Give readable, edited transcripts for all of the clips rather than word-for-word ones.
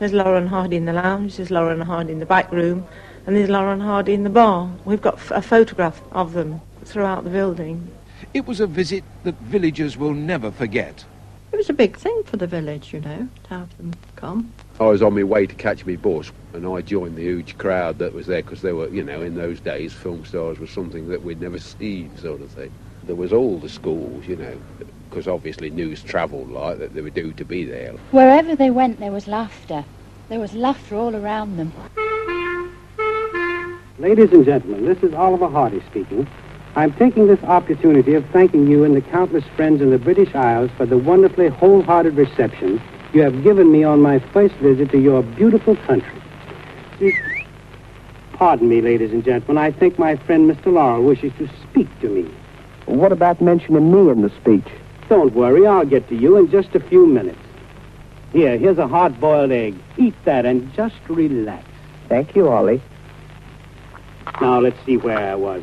There's Laurel and Hardy in the lounge, there's Laurel and Hardy in the back room, and there's Laurel and Hardy in the bar. We've got a photograph of them throughout the building. It was a visit that villagers will never forget. It was a big thing for the village, you know, to have them come. I was on my way to catch me bus, and I joined the huge crowd that was there, because they were, you know, in those days, film stars was something that we'd never seen, sort of thing. There was all the schools, you know, because obviously news travelled like that they were due to be there. Wherever they went, there was laughter. There was laughter all around them. Ladies and gentlemen, this is Oliver Hardy speaking. I'm taking this opportunity of thanking you and the countless friends in the British Isles for the wonderfully wholehearted reception you have given me on my first visit to your beautiful country. Pardon me, ladies and gentlemen, I think my friend Mr. Laurel wishes to speak to me. What about mentioning me in the speech? Don't worry, I'll get to you in just a few minutes. Here's a hard-boiled egg. Eat that and just relax. Thank you, Ollie. Now, let's see where I was.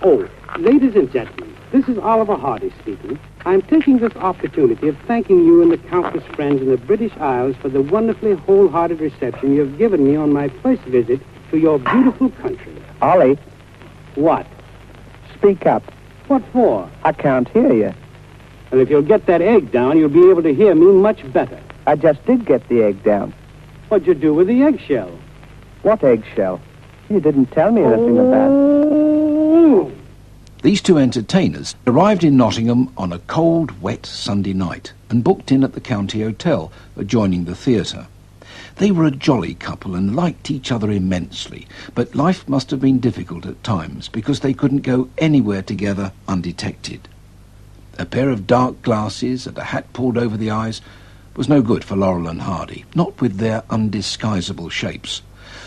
Oh, ladies and gentlemen, this is Oliver Hardy speaking. I'm taking this opportunity of thanking you and the countless friends in the British Isles for the wonderfully wholehearted reception you have given me on my first visit to your beautiful country. Ollie. What? Speak up. What for? I can't hear you. And if you'll get that egg down, you'll be able to hear me much better. I just did get the egg down. What'd you do with the eggshell? What eggshell? You didn't tell me anything about. These two entertainers arrived in Nottingham on a cold, wet Sunday night and booked in at the county hotel adjoining the theatre. They were a jolly couple and liked each other immensely, but life must have been difficult at times because they couldn't go anywhere together undetected. A pair of dark glasses and a hat pulled over the eyes was no good for Laurel and Hardy, not with their undisguisable shapes.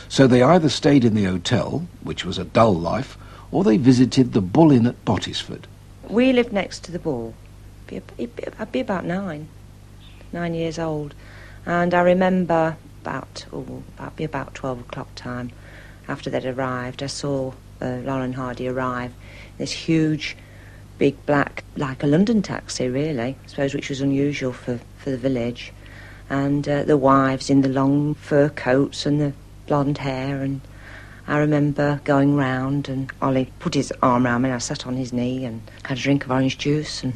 So they either stayed in the hotel, which was a dull life, or they visited the Bull Inn at Bottesford. We lived next to the Bull. I'd be about 9 years old. And I remember about 12 o'clock time, after they'd arrived, I saw Laurel and Hardy arrive. This huge, big black, like a London taxi, really, I suppose, which was unusual for the village. And the wives in the long fur coats and the blonde hair, and I remember going round, and Ollie put his arm around me, and I sat on his knee and had a drink of orange juice and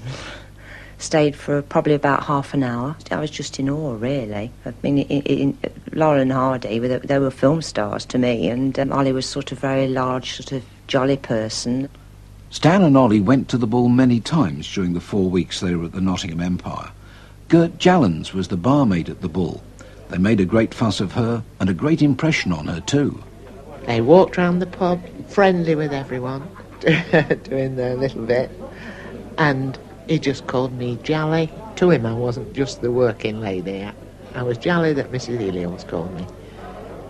stayed for probably about half an hour. I was just in awe, really. I mean, Laurel and Hardy, they were film stars to me, and Ollie was sort of very large, sort of jolly person. Stan and Ollie went to the Bull many times during the 4 weeks they were at the Nottingham Empire. Gert Jallens was the barmaid at the Bull. They made a great fuss of her and a great impression on her too. They walked round the pub, friendly with everyone, doing their little bit, and he just called me Jolly. To him, I wasn't just the working lady. I was Jolly that Mrs. Healy always called me,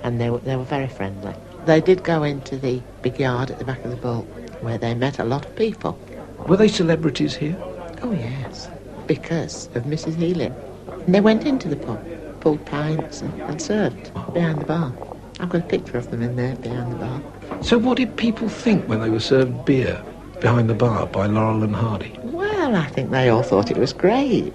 and they were very friendly. They did go into the big yard at the back of the Bull, where they met a lot of people. Were they celebrities here? Oh, yes, because of Mrs. Healy. And they went into the pub, pulled pints and served behind the bar. I've got a picture of them in there behind the bar. So what did people think when they were served beer behind the bar by Laurel and Hardy? Well, I think they all thought it was great.